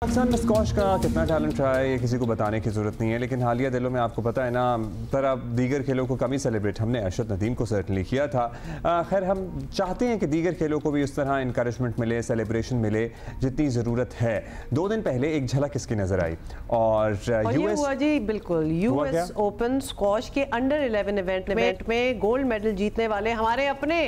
पाकिस्तान में स्कॉश का कितना टैलेंट रहा है ये किसी को बताने की ज़रूरत नहीं है, लेकिन हालिया दिनों में आपको पता है ना, तरह दीगर खेलों को कम ही सेलिब्रेट हमने अरशद नदीम को सर्टनली किया था। खैर हम चाहते हैं कि दीगर खेलों को भी उस तरह इंकरेजमेंट मिले, सेलिब्रेशन मिले जितनी ज़रूरत है। 2 दिन पहले एक झलक इसकी नज़र आई और यूएस हुआ जी, बिल्कुल यूएस ओपन स्कॉश के अंडर 11 इवेंट में गोल्ड मेडल जीतने वाले हमारे अपने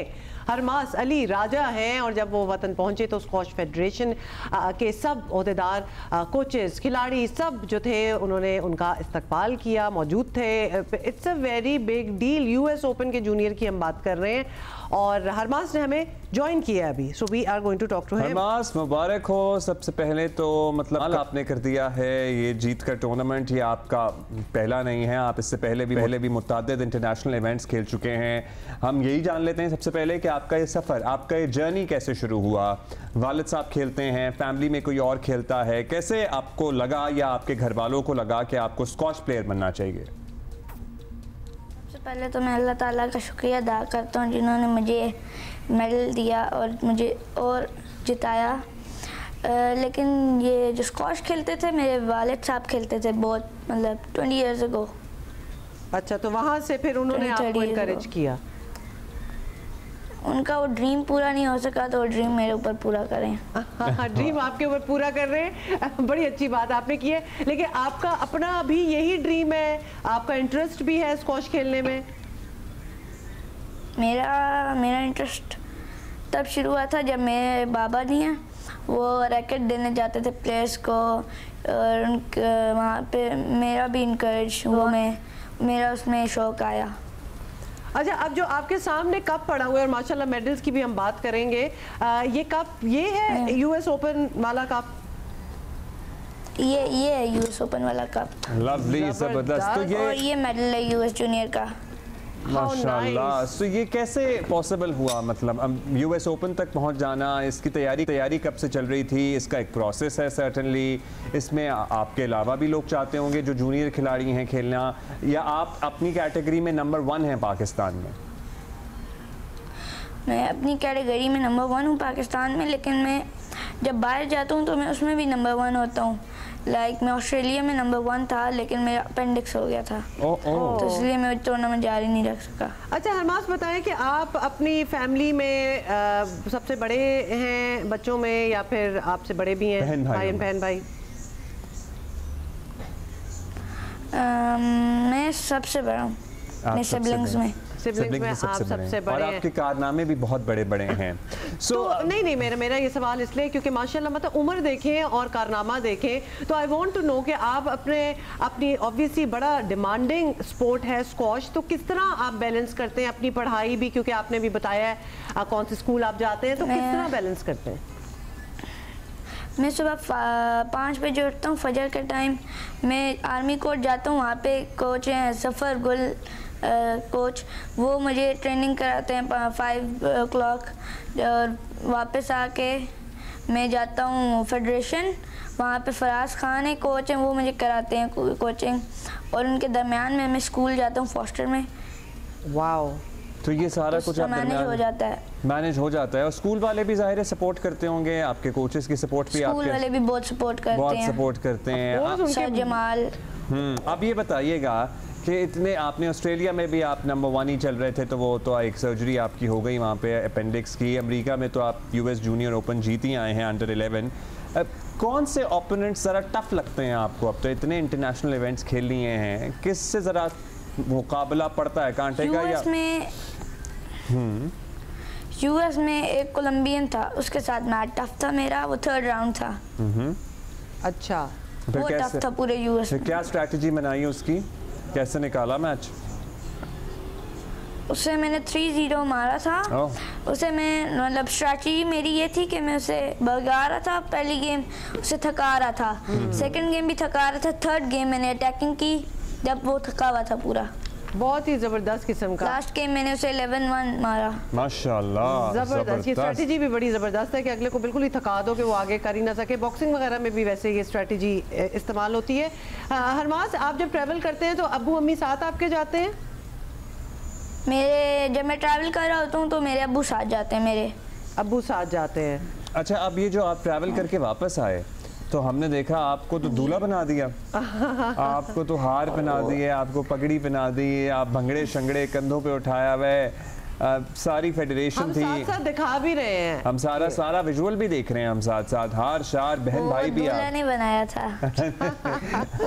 हरमास अली राजा हैं। और जब वो वतन पहुंचे तो स्कॉश फेडरेशन के सब ओहदेदार, कोचेस, खिलाड़ी सब जो थे उन्होंने उनका इस्तकबाल किया, मौजूद थे। It's a very big deal. US open के जूनियर की हम बात कर रहे हैं और हरमास ने हमें ज्वाइन किया है अभी, so we are going to talk to him. हरमास मुबारक हो। सबसे पहले तो मतलब आपने कर दिया है ये जीत का टूर्नामेंट, ये आपका पहला नहीं है, आप इससे पहले भी मुतअद्दिद इंटरनेशनल इवेंट्स खेल चुके हैं। हम यही जान लेते हैं सबसे पहले कि आपका ये सफ़र, आपका ये जर्नी कैसे शुरू हुआ। वालिद साहब खेलते हैं, फैमिली में कोई और खेलता है, कैसे आपको लगा या आपके घर वालों को लगा कि आपको स्कॉश प्लेयर बनना चाहिए? सबसे पहले तो मैं अल्लाह ताला का शुक्रिया अदा करता हूँ जिन्होंने मुझे मेडल दिया और मुझे और जिताया। लेकिन ये जो स्क्वाश खेलते थे मेरे वालिद साहब खेलते थे बहुत, मतलब 20 ईयर्स अगो। अच्छा, तो वहाँ से फिर उन्होंने आपको इनकरेज किया? उनका वो ड्रीम पूरा नहीं हो सका तो वो ड्रीम मेरे ऊपर पूरा करें। ड्रीम आपके ऊपर पूरा कर रहे हैं, बड़ी अच्छी बात आपने की है। लेकिन आपका अपना भी यही ड्रीम है, आपका इंटरेस्ट भी है स्क्वाश खेलने में? मेरा इंटरेस्ट तब शुरू हुआ था जब मेरे बाबा नहीं हैं, वो रैकेट देने जाते थे प्लेयर्स को और वहाँ पे मेरा भी इंकरेज हुआ, मेरा उसमें शौक़ आया। अच्छा, अब जो आपके सामने कप पड़ा हुआ है और माशाल्लाह मेडल्स की भी हम बात करेंगे, ये कप ये है यूएस ओपन वाला कप? ये है यूएस ओपन वाला कप। लवली, जबरदस्त। तो और ये मेडल है यूएस जूनियर का। माशाल्लाह। तो ये कैसे पॉसिबल हुआ, मतलब यूएस ओपन तक पहुंच जाना, इसकी तैयारी कब से चल रही थी? इसका एक प्रोसेस है सर्टेनली, इसमें आपके अलावा भी लोग चाहते होंगे जो जूनियर खिलाड़ी हैं खेलना, या आप अपनी कैटेगरी में नंबर 1 हैं पाकिस्तान में? मैं अपनी कैटेगरी में नंबर 1 हूँ पाकिस्तान में, लेकिन मैं जब बाहर जाता हूँ तो मैं उसमें भी नंबर 1 होता हूँ। मैं ऑस्ट्रेलिया में नंबर 1 था लेकिन मेरा अपेंडिक्स हो गया था। तो इसलिए मैं टूर्नामेंट जारी नहीं रख सका। अच्छा, हरमास बताएं कि आप अपनी फैमिली में सबसे बड़े हैं बच्चों में, या फिर आपसे बड़े भी हैं बहन भाई? मैं सबसे बड़ा हूँ मेरे सिबलिंग्स में। आप सबसे बड़े और आपके कारनामे भी बहुत बड़े हैं। तो नहीं, मेरा ये सवाल इसलिए क्योंकि माशाल्लाह मतलब उम्र देखें और कारनामा देखें, तो आई वांट टू नो कि आप अपनी ऑब्वियसली बड़ा डिमांडिंग स्पोर्ट है स्क्वाश, तो किस तरह आप बैलेंस करते हैं अपनी पढ़ाई भी, क्योंकि आपने भी बताया है कौन से स्कूल आप जाते हैं, तो किस तरह बैलेंस करते हैं? मैं सुबह 5 बजे उठता हूँ फजर के टाइम। मैं आर्मी कोर्ट जाता हूँ, वहाँ पे कोच हैं सफ़र गुल कोच, वो मुझे ट्रेनिंग कराते हैं 5 o'clock। और वापस आके मैं जाता हूँ फेडरेशन, वहाँ पे फराज खान है कोच हैं, वो मुझे कराते हैं कोचिंग। और उनके दरमियान में मैं स्कूल जाता हूँ फॉस्टर में। वाओ, तो ये सारा कुछ मैनेज हो जाता है। और स्कूल वाले भी ज़ाहिर है सपोर्ट करते होंगे, आपके कोचेस की सपोर्ट भी, स्कूल वाले भी बहुत सपोर्ट करते हैं। सर जमाल। अब ये बताइएगा कि इतने आपने ऑस्ट्रेलिया में भी आप नंबर 1 ही चल रहे थे, तो वो तो एक सर्जरी आपकी हो गई वहाँ पे अपेंडिक्स की। अमेरिका में तो आप यूएस जूनियर ओपन जीत ही आए हैं अंडर 11। कौन से ओपोनेंट्स ज़रा टफ लगते हैं आपको? अब तो इतने इंटरनेशनल इवेंट्स खेल लिए हैं, किससे ज़रा मुकाबला पड़ता है कांटे का? यूएस में एक कोलंबियन था, उसके साथ मैच टफ था मेरा, वो 3rd राउंड था। अच्छा, वो टफ था पूरे यूएस में। क्या स्ट्रैटेजी बनाई उसकी, कैसे निकाला मैच? उसे मैंने 3-0 मारा था। उसे मैं मतलब स्ट्रैटेजी मेरी ये थी कि मैं उसे भगा रहा था, पहली गेम उसे थका रहा था, सेकंड गेम भी थका रहा था, थर्ड गेम मैंने अटैकिंग की जब वो थका हुआ था पूरा। बहुत ही जबरदस्त किस्म का। लास्ट गेम मैंने उसे 11-1 मारा। माशाल्लाह, जबरदस्त। ये स्ट्रैटेजी भी बड़ी ज़बरदस्त है कि अगले को बिल्कुल ही थका दो कि वो आगे कर ही ना सके। बॉक्सिंग वगैरह में भी वैसे ये स्ट्रैटेजी इस्तेमाल होती है। हरमास, आप जब ट्रैवल करते हैं तो अब्बू अम्मी साथ आपके जाते हैं? जब मैं ट्रैवल कर रहा होता हूँ तो मेरे अब्बू साथ जाते हैं। मेरे अब्बू साथ जाते हैं। अच्छा, अब ये जो आप ट्रैवल करके वापस आए, तो हमने देखा आपको तो दूल्हा बना दिया, आपको तो हार पहना दिए, आपको पगड़ी पहना दी, आप भंगड़े शंगड़े कंधों पे उठाया हुआ है, सारी फेडरेशन थी, हम साथ दिखा भी रहे हैं, हम सारा विजुअल भी देख रहे हैं, हम साथ साथ हार शार बहन भाई भी दूल्हा नहीं बनाया था।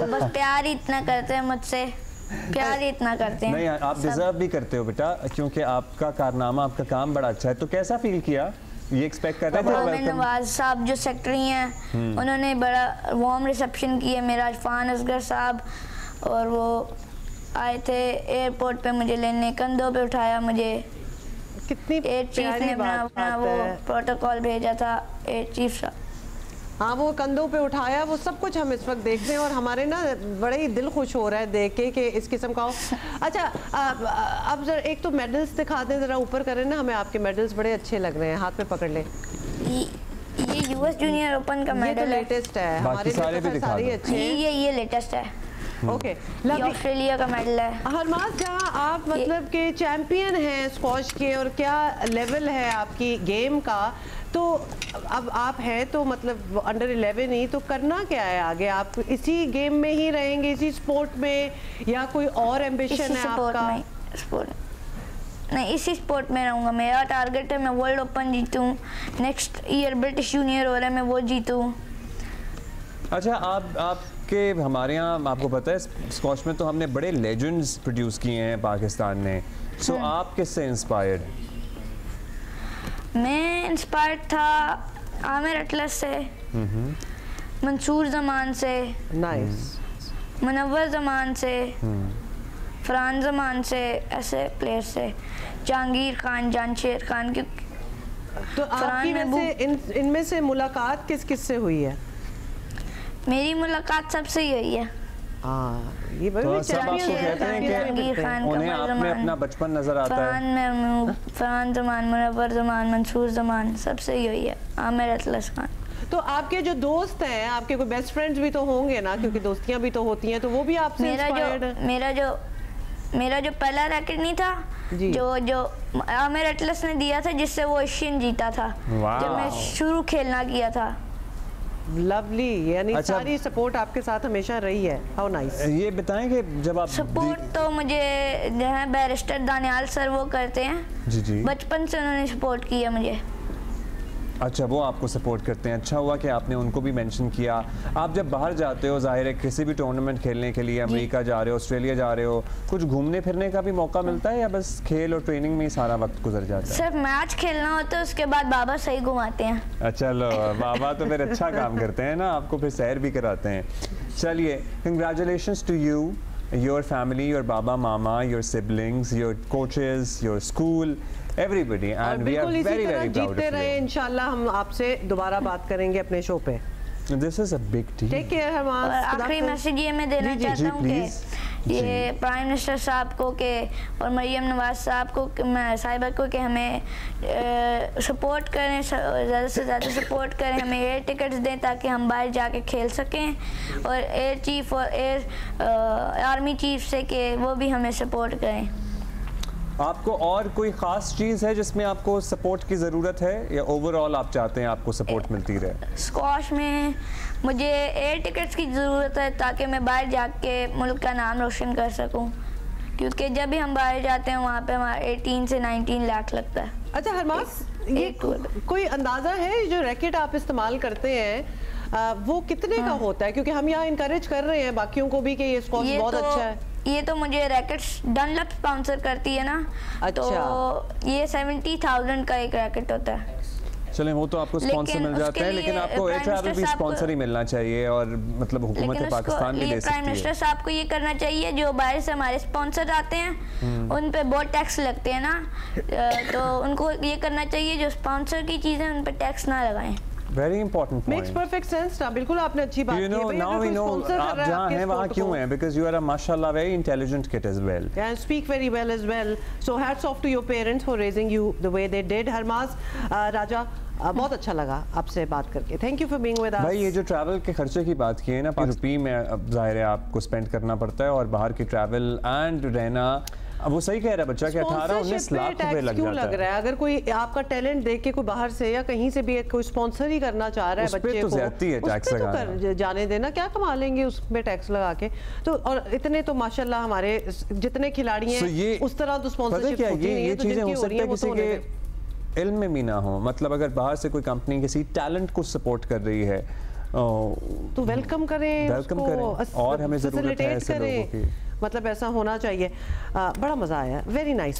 बस प्यार ही इतना करते हैं मुझसे, प्यार ही इतना करते हैं। नहीं, आप डिजर्व भी करते हो बेटा, क्योंकि आपका कारनामा, आपका काम बड़ा अच्छा है। तो कैसा फील किया, ये एक्सपेक्ट कर रहे थे? नवाज साहब जो सेक्रेटरी हैं उन्होंने बड़ा वार्म रिसेप्शन किया मेरा, अफान असगर साहब, और वो आए थे एयरपोर्ट पे मुझे लेने, कंधों पे उठाया मुझे। कितनी एयर चीफ ने अपना वो प्रोटोकॉल भेजा था, एयर चीफ साहब। हाँ, वो कंधों पे उठाया, वो सब कुछ हम इस वक्त देख रहे हैं और हमारे ना बड़े ही दिल खुश हो रहा है देख के कि इस किस्म का हो। अच्छा, अब जरा एक तो मेडल्स दिखा दें, जरा ऊपर करें ना, हमें आपके मेडल्स बड़े अच्छे लग रहे हैं, हाथ में पकड़ लें। ये यूएस जूनियर ओपन का मेडल है, लेटेस्ट है, हमारे सारे भी दिखा दो। अच्छे हैं। ये लेटेस्ट है। ओके, ऑस्ट्रेलिया का मेडल है। हरमास, जहाँ आप मतलब के चैंपियन हैं स्क्वॉश के, और क्या लेवल है आपकी गेम का, तो अब आप हैं तो मतलब अंडर 11 ही, तो करना क्या है आगे? आप इसी गेम में ही रहेंगे, इसी स्पोर्ट में, या कोई और एम्बिशन है आपका? नहीं, इसी स्पोर्ट में रहूँगा। मेरा टारगेट है मैं वर्ल्ड ओपन जीतूँ, नेक्स्ट ईयर ब्रिटिश जूनियर हो रहा है, मैं वो जीतूँ। अच्छा, आपके हमारे यहाँ आपको पता है स्क्वॉश में तो हमने बड़े लेजेंड्स प्रोड्यूस किए हैं पाकिस्तान ने, सो आप किससे इंस्पायर्ड? मैं इंस्पायर्ड था आमिर अटलस से, मंसूर जमान से, नाइस, मुनव्वर जमान से, फरहान जमान से, ऐसे प्लेयर से, जहांगीर खान, जानशेर खान की। तो आपकी वैसे इनमें से मुलाकात किस किस से हुई है? मेरी मुलाकात सबसे ही हुई है। ये तो सब आपको कहते हैं कि उन्हें आप में अपना बचपन नजर आता है। फरहान जमान, मुनव्वर जमान, मंसूर जमान, सबसे ही हुई है, आमिर अटलस खान। तो आपके जो दोस्त हैं, आपके कोई बेस्ट फ्रेंड्स भी तो होंगे ना, क्योंकि दोस्तियां भी तो होती हैं, तो वो भी आपसे इंस्पायर्ड है? मेरा जो पहला रैकेट नहीं था, जो आमिर अटलस ने दिया था, जिससे वो एशियन जीता था, जब मैं शुरू खेलना किया था। लवली, यानी अच्छा, सारी सपोर्ट आपके साथ हमेशा रही है। How nice. ये बताएं कि जब आप सपोर्ट तो मुझे जो है बैरिस्टर दानियाल सर वो करते हैं, जी, बचपन से उन्होंने सपोर्ट किया मुझे। अच्छा, वो आपको सपोर्ट करते हैं, अच्छा हुआ कि आपने उनको भी मेंशन किया। आप जब बाहर जाते हो, जाहिर है किसी भी टूर्नामेंट खेलने के लिए, अमेरिका जा रहे हो, ऑस्ट्रेलिया जा रहे हो, कुछ घूमने फिरने का भी मौका मिलता है, या बस खेल और ट्रेनिंग में ही सारा वक्त गुजर जाता है? सिर्फ मैच खेलना होता है, उसके बाद बाबा सही घुमाते हैं। अच्छा, लो बाबा तो फिर अच्छा काम करते हैं ना, आपको फिर सैर भी कराते हैं। चलिए, congratulations to you, your family, your बाबा मामा, your siblings, your coaches, your school, everybody, and we are very proud of you. इंशाल्लाह हम आपसे दोबारा बात करेंगे अपने शो पे। This is a big deal. Take care, हमारा आखिरी मैसेज ये मैं देना चाहता हूँ कि ये प्राइम मिनिस्टर साहब को के और मरियम नवाज साहब को, साहिबा को, कि हमें सपोर्ट करें, ज़्यादा से ज़्यादा सपोर्ट करें, हमें एयर टिकट्स दें ताकि हम बाहर जाके खेल सकें, और एयर चीफ और आर्मी चीफ से कि वो भी हमें सपोर्ट करें। आपको और कोई ख़ास चीज़ है जिसमें आपको सपोर्ट की ज़रूरत है, या ओवरऑल आप चाहते हैं आपको सपोर्ट मिलती रहे? स्क्वॉश में मुझे एयर टिकट्स की ज़रूरत है ताकि मैं बाहर जाके मुल्क का नाम रोशन कर सकूं, क्योंकि जब भी हम बाहर जाते हैं वहाँ पे हमारा 18 से 19 लाख लगता है। अच्छा हरमास, ये कोई अंदाज़ा है जो रैकेट आप इस्तेमाल करते हैं वो कितने का होता है? क्योंकि हम यहाँ इनकरेज कर रहे हैं बाकियों को भी कि ये स्क्वॉश बहुत अच्छा है। ये तो मुझे रैकेट्स डनलप स्पॉन्सर करती है ना। अच्छा। तो ये 70,000 का एक रैकेट होता है। चलें, वो तो आपको स्पॉन्सर मिल जाते हैं, लेकिन आपको एयर ट्रैवल भी स्पॉन्सर ही मिलना चाहिए, और मतलब हुकूमत पाकिस्तान भी दे सकती है। प्राइम मिनिस्टर साहब को ये करना चाहिए, जो बाहर से हमारे स्पॉन्सर आते हैं उन पे बहुत टैक्स लगते हैं ना, तो उनको ये करना चाहिए जो स्पॉन्सर की चीज़ें उन पे टैक्स ना लगाएं। Very important point. Makes perfect sense. बिल्कुल आपने अच्छी बात की। You know, now we know आप जहाँ हैं वहाँ क्यों हैं, because you are a mashallah very intelligent kid as well. Yeah, and speak very well as well. So hats off to your parents for raising you the way they did. हरमास राजा, बहुत अच्छा लगा आपसे बात करके। Thank you for being with us. भाई, ये जो ट्रैवल के खर्चे की बात की है ना, रुपये में जाहिर है आपको स्पेंड करना पड़ता है, और बाहर की ट्रैवल एंड रहना अब वो सही कह रहा है बच्चा कि 18-19 लाख रुपए लग क्यों जाता लग रहा है? अगर कोई आपका टैलेंट देख के कोई बाहर से या कहीं से भी कोई स्पॉन्सर ही करना चाह रहा है बच्चे को, टैक्स तो जाने देना, क्या कमा लेंगे उसमें टैक्स लगा के। तो और इतने तो माशाल्लाह हमारे जितने खिलाड़ी हैं उस तरह तो स्पॉन्सरशिप होती नहीं है, तो जिनकी हो रही है वो तो होने दें। इल्म में भी ना हो, मतलब अगर बाहर से कोई कंपनी किसी टैलेंट को सपोर्ट कर रही है तो वेलकम करें, और हमें जरूरत है ऐसे लोगों की। मतलब ऐसा होना चाहिए। बड़ा मजा आया, वेरी नाइस।